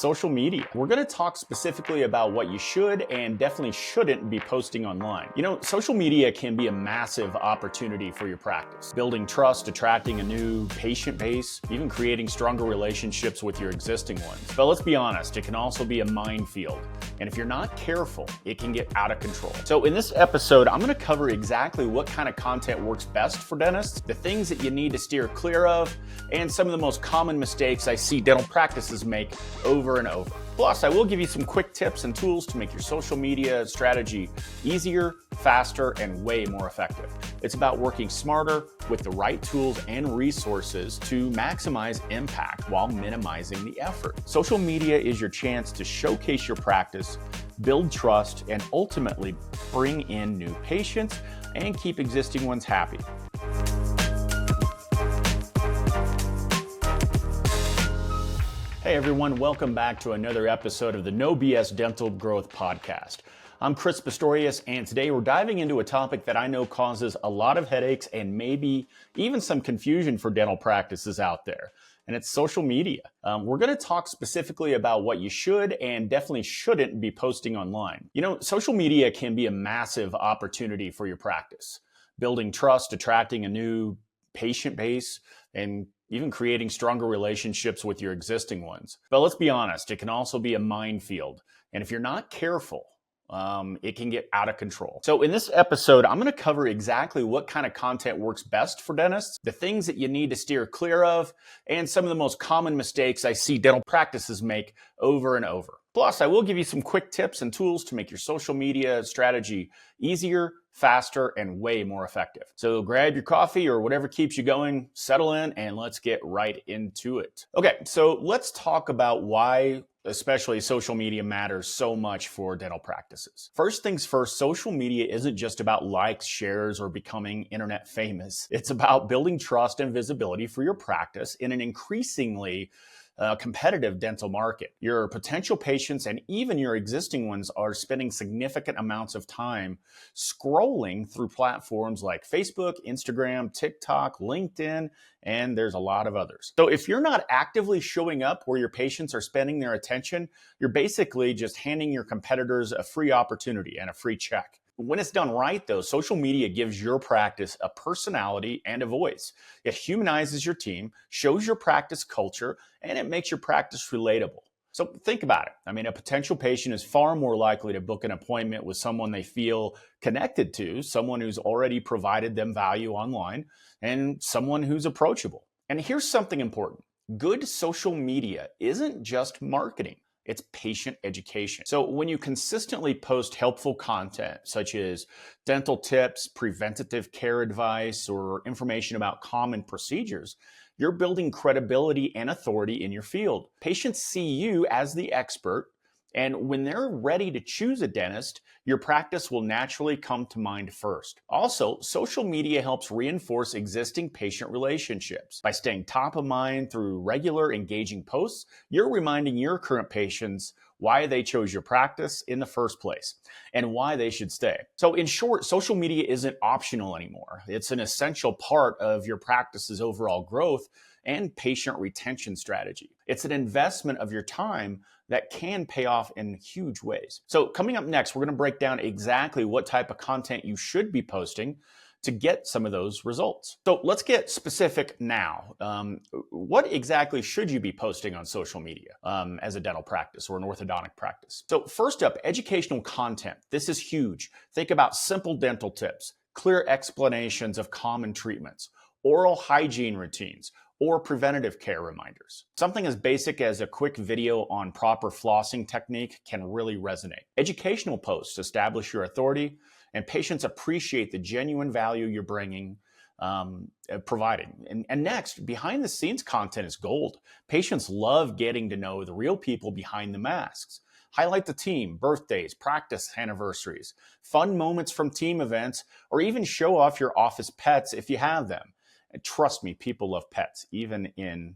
social media. We're going to talk specifically about what you should and definitely shouldn't be posting online. You know, social media can be a massive opportunity for your practice. Building trust, attracting a new patient base, even creating stronger relationships with your existing ones. But let's be honest, it can also be a minefield. And if you're not careful, it can get out of control. So in this episode, I'm going to cover exactly what kind of content works best for dentists, the things that you need to steer clear of, and some of the most common mistakes I see dental practices make over and over. Plus, I will give you some quick tips and tools to make your social media strategy easier, faster, and way more effective. It's about working smarter with the right tools and resources to maximize impact while minimizing the effort. Social media is your chance to showcase your practice, build trust, and ultimately bring in new patients and keep existing ones happy. Hey everyone, welcome back to another episode of the No BS Dental Growth Podcast. I'm Chris Pistorius, and today we're diving into a topic that I know causes a lot of headaches and maybe even some confusion for dental practices out there, and it's social media. We're going to talk specifically about what you should and definitely shouldn't be posting online. You know, social media can be a massive opportunity for your practice. Building trust, attracting a new patient base, and even creating stronger relationships with your existing ones. But let's be honest, it can also be a minefield. And if you're not careful, it can get out of control. So in this episode, I'm going to cover exactly what kind of content works best for dentists, the things that you need to steer clear of, and some of the most common mistakes I see dental practices make over and over. Plus, I will give you some quick tips and tools to make your social media strategy easier, faster, and way more effective. So grab your coffee or whatever keeps you going, settle in, and let's get right into it. Okay, so let's talk about why especially social media matters so much for dental practices. First things first, social media isn't just about likes, shares, or becoming internet famous. It's about building trust and visibility for your practice in an increasingly competitive dental market. Your potential patients and even your existing ones are spending significant amounts of time scrolling through platforms like Facebook, Instagram, TikTok, LinkedIn, and there's a lot of others. So if you're not actively showing up where your patients are spending their attention, you're basically just handing your competitors a free opportunity and a free check. When it's done right, though, social media gives your practice a personality and a voice. It humanizes your team, shows your practice culture, and it makes your practice relatable. So think about it. I mean, a potential patient is far more likely to book an appointment with someone they feel connected to, someone who's already provided them value online, and someone who's approachable. And here's something important. Good social media isn't just marketing. It's patient education. So when you consistently post helpful content, such as dental tips, preventative care advice, or information about common procedures, you're building credibility and authority in your field. Patients see you as the expert, and when they're ready to choose a dentist, your practice will naturally come to mind first. Also, social media helps reinforce existing patient relationships. By staying top of mind through regular, engaging posts, you're reminding your current patients why they chose your practice in the first place and why they should stay. So in short, social media isn't optional anymore. It's an essential part of your practice's overall growth and patient retention strategy. It's an investment of your time that can pay off in huge ways. So coming up next, we're going to break down exactly what type of content you should be posting to get some of those results. So let's get specific now. What exactly should you be posting on social media as a dental practice or an orthodontic practice? So first up, educational content. This is huge. Think about simple dental tips, clear explanations of common treatments, oral hygiene routines, or preventative care reminders. Something as basic as a quick video on proper flossing technique can really resonate. Educational posts establish your authority, and patients appreciate the genuine value you're bringing, providing. And next, behind the scenes content is gold. Patients love getting to know the real people behind the masks. Highlight the team, birthdays, practice anniversaries, fun moments from team events, or even show off your office pets if you have them. And trust me, people love pets, even in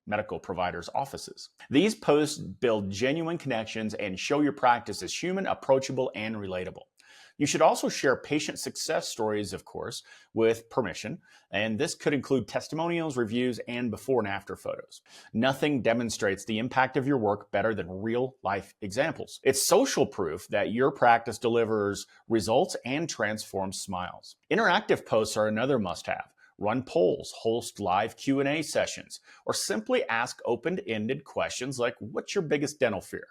medical providers' offices. These posts build genuine connections and show your practice as human, approachable, and relatable. You should also share patient success stories, of course, with permission, and this could include testimonials, reviews, and before and after photos. Nothing demonstrates the impact of your work better than real-life examples. It's social proof that your practice delivers results and transforms smiles. Interactive posts are another must-have. Run polls, host live Q&A sessions, or simply ask open-ended questions like, what's your biggest dental fear?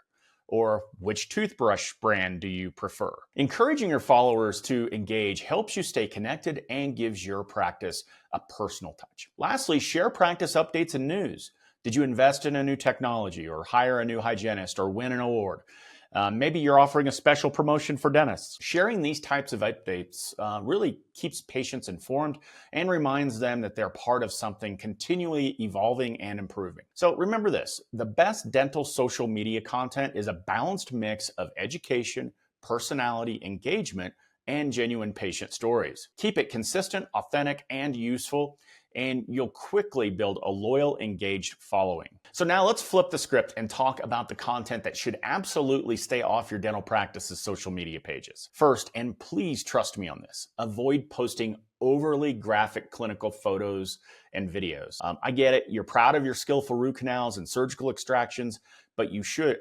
Or which toothbrush brand do you prefer? Encouraging your followers to engage helps you stay connected and gives your practice a personal touch. Lastly, share practice updates and news. Did you invest in a new technology or hire a new hygienist or win an award? Maybe you're offering a special promotion for dentists. Sharing these types of updates really keeps patients informed and reminds them that they're part of something continually evolving and improving. So remember this, the best dental social media content is a balanced mix of education, personality, engagement, and genuine patient stories. Keep it consistent, authentic, and useful, and you'll quickly build a loyal, engaged following. So now let's flip the script and talk about the content that should absolutely stay off your dental practice's social media pages. First, and please trust me on this, avoid posting overly graphic clinical photos and videos. I get it, you're proud of your skillful root canals and surgical extractions, but you should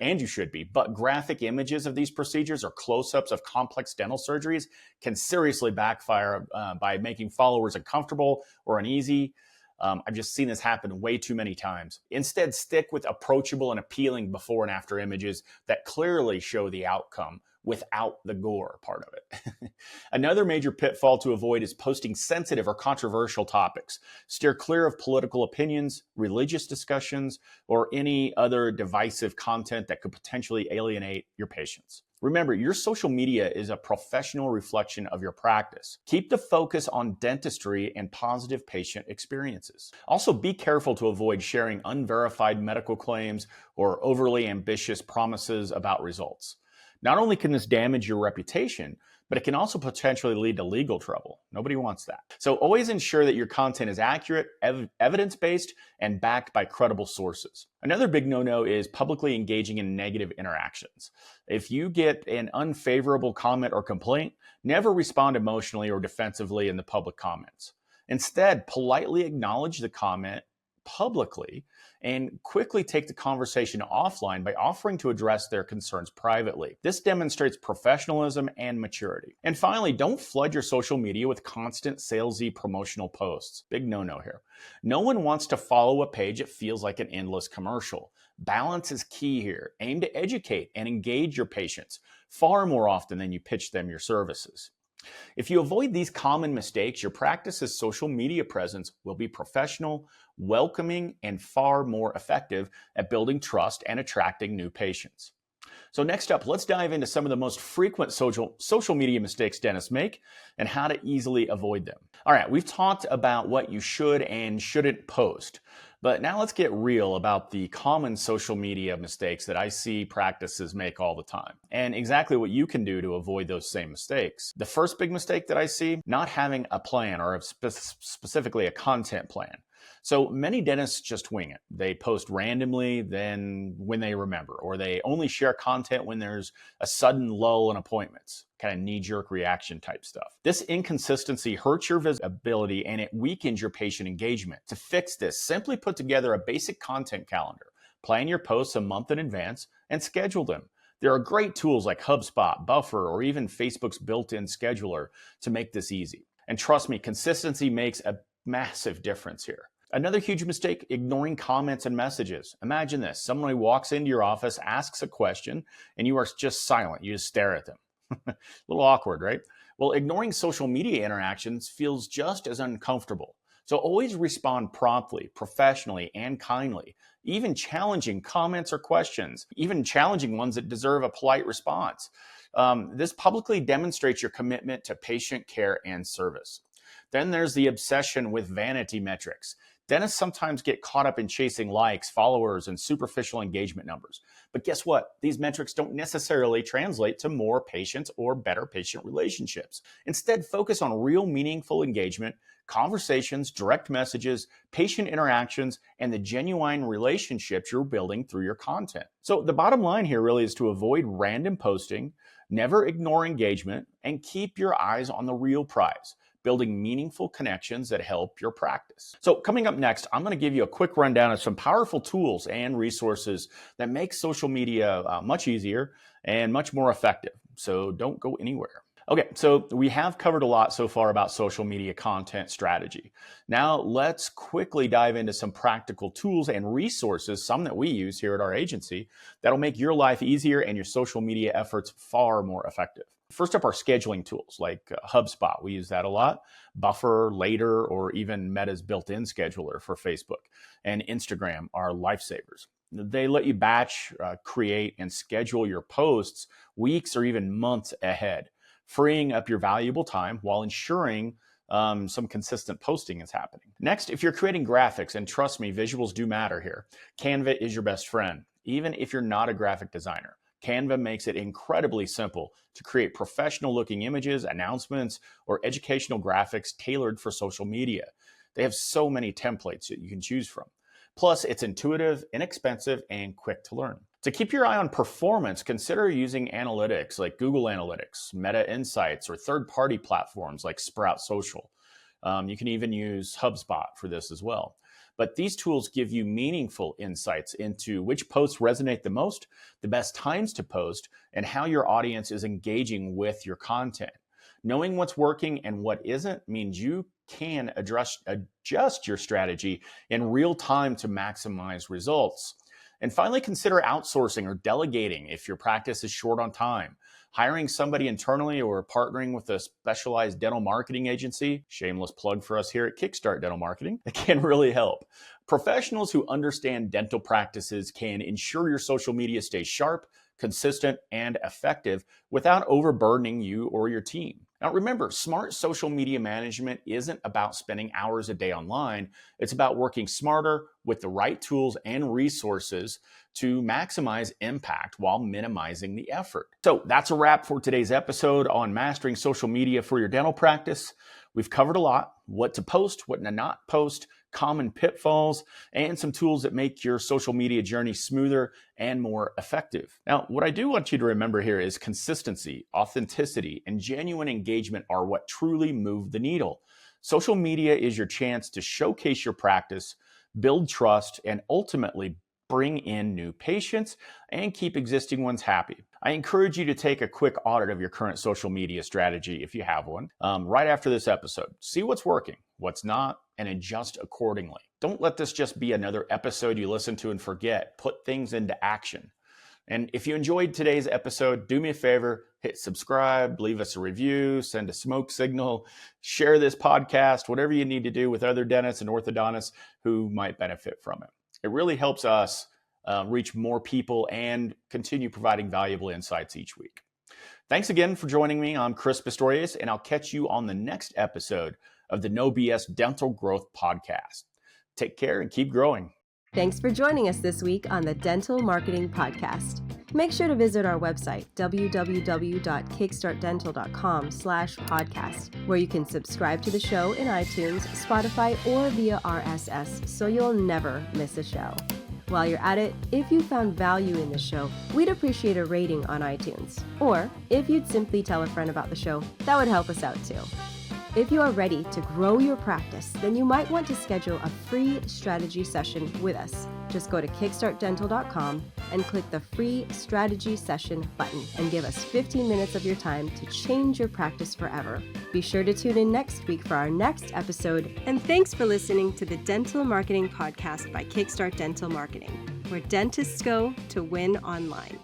be. But graphic images of these procedures or close-ups of complex dental surgeries can seriously backfire by making followers uncomfortable or uneasy. I've just seen this happen way too many times. Instead, stick with approachable and appealing before and after images that clearly show the outcome without the gore part of it. Another major pitfall to avoid is posting sensitive or controversial topics. Steer clear of political opinions, religious discussions, or any other divisive content that could potentially alienate your patients. Remember, your social media is a professional reflection of your practice. Keep the focus on dentistry and positive patient experiences. Also, be careful to avoid sharing unverified medical claims or overly ambitious promises about results. Not only can this damage your reputation, but it can also potentially lead to legal trouble. Nobody wants that. So always ensure that your content is accurate, evidence-based, and backed by credible sources. Another big no-no is publicly engaging in negative interactions. If you get an unfavorable comment or complaint, never respond emotionally or defensively in the public comments. Instead, politely acknowledge the comment publicly and quickly take the conversation offline by offering to address their concerns privately. This demonstrates professionalism and maturity. And finally, don't flood your social media with constant salesy promotional posts. Big no-no here. No one wants to follow a page that feels like an endless commercial. Balance is key here. Aim to educate and engage your patients far more often than you pitch them your services. If you avoid these common mistakes, your practice's social media presence will be professional, welcoming, and far more effective at building trust and attracting new patients. So next up, let's dive into some of the most frequent social media mistakes dentists make and how to easily avoid them. All right, we've talked about what you should and shouldn't post, but now let's get real about the common social media mistakes that I see practices make all the time and exactly what you can do to avoid those same mistakes. The first big mistake that I see, not having a plan or specifically a content plan. So many dentists just wing it. They post randomly, then when they remember, or they only share content when there's a sudden lull in appointments, kind of knee-jerk reaction type stuff. This inconsistency hurts your visibility and it weakens your patient engagement. To fix this, simply put together a basic content calendar. Plan your posts a month in advance and schedule them. There are great tools like HubSpot, Buffer, or even Facebook's built-in scheduler to make this easy. And trust me, consistency makes a massive difference here. Another huge mistake, ignoring comments and messages. Imagine this, someone who walks into your office, asks a question, and you are just silent. You just stare at them. A little awkward, right? Well, ignoring social media interactions feels just as uncomfortable. So always respond promptly, professionally, and kindly. Even challenging comments or questions, even challenging ones that deserve a polite response. This publicly demonstrates your commitment to patient care and service. Then there's the obsession with vanity metrics. Dentists sometimes get caught up in chasing likes, followers, and superficial engagement numbers. But guess what? These metrics don't necessarily translate to more patients or better patient relationships. Instead, focus on real meaningful engagement, conversations, direct messages, patient interactions, and the genuine relationships you're building through your content. So the bottom line here really is to avoid random posting, never ignore engagement, and keep your eyes on the real prize, building meaningful connections that help your practice. So coming up next, I'm going to give you a quick rundown of some powerful tools and resources that make social media much easier and much more effective. So don't go anywhere. Okay, so we have covered a lot so far about social media content strategy. Now let's quickly dive into some practical tools and resources, some that we use here at our agency, that'll make your life easier and your social media efforts far more effective. First up are scheduling tools like HubSpot. We use that a lot. Buffer, Later, or even Meta's built-in scheduler for Facebook. And Instagram are lifesavers. They let you batch, create, and schedule your posts weeks or even months ahead, freeing up your valuable time while ensuring some consistent posting is happening. Next, if you're creating graphics, and trust me, visuals do matter here, Canva is your best friend. Even if you're not a graphic designer, Canva makes it incredibly simple to create professional looking images, announcements, or educational graphics tailored for social media. They have so many templates that you can choose from. Plus, it's intuitive, inexpensive, and quick to learn. To keep your eye on performance, consider using analytics like Google Analytics, Meta Insights, or third-party platforms like Sprout Social. You can even use HubSpot for this as well. But these tools give you meaningful insights into which posts resonate the most, the best times to post, and how your audience is engaging with your content. Knowing what's working and what isn't means you can adjust your strategy in real time to maximize results. And finally, consider outsourcing or delegating if your practice is short on time. Hiring somebody internally or partnering with a specialized dental marketing agency, shameless plug for us here at KickStart Dental Marketing, it can really help. Professionals who understand dental practices can ensure your social media stays sharp, consistent, and effective without overburdening you or your team. Now remember, smart social media management isn't about spending hours a day online. It's about working smarter with the right tools and resources to maximize impact while minimizing the effort. So that's a wrap for today's episode on mastering social media for your dental practice. We've covered a lot: what to post, what to not post, common pitfalls, and some tools that make your social media journey smoother and more effective. Now, what I do want you to remember here is consistency, authenticity, and genuine engagement are what truly move the needle. Social media is your chance to showcase your practice, build trust, and ultimately bring in new patients and keep existing ones happy. I encourage you to take a quick audit of your current social media strategy if you have one, right after this episode. See what's working, what's not, and adjust accordingly. Don't let this just be another episode you listen to and forget. Put things into action. And if you enjoyed today's episode, do me a favor, hit subscribe, leave us a review, send a smoke signal, share this podcast, whatever you need to do with other dentists and orthodontists who might benefit from it. It really helps us reach more people and continue providing valuable insights each week. Thanks again for joining me. I'm Chris Pistorius, and I'll catch you on the next episode of the No BS Dental Growth Podcast. Take care and keep growing. Thanks for joining us this week on the Dental Marketing Podcast. Make sure to visit our website, www.kickstartdental.com/podcast, where you can subscribe to the show in iTunes, Spotify, or via RSS, so you'll never miss a show. While you're at it, if you found value in the show, we'd appreciate a rating on iTunes. Or if you'd simply tell a friend about the show, that would help us out too. If you are ready to grow your practice, then you might want to schedule a free strategy session with us. Just go to kickstartdental.com and click the free strategy session button and give us 15 minutes of your time to change your practice forever. Be sure to tune in next week for our next episode. And thanks for listening to the Dental Marketing Podcast by KickStart Dental Marketing, where dentists go to win online.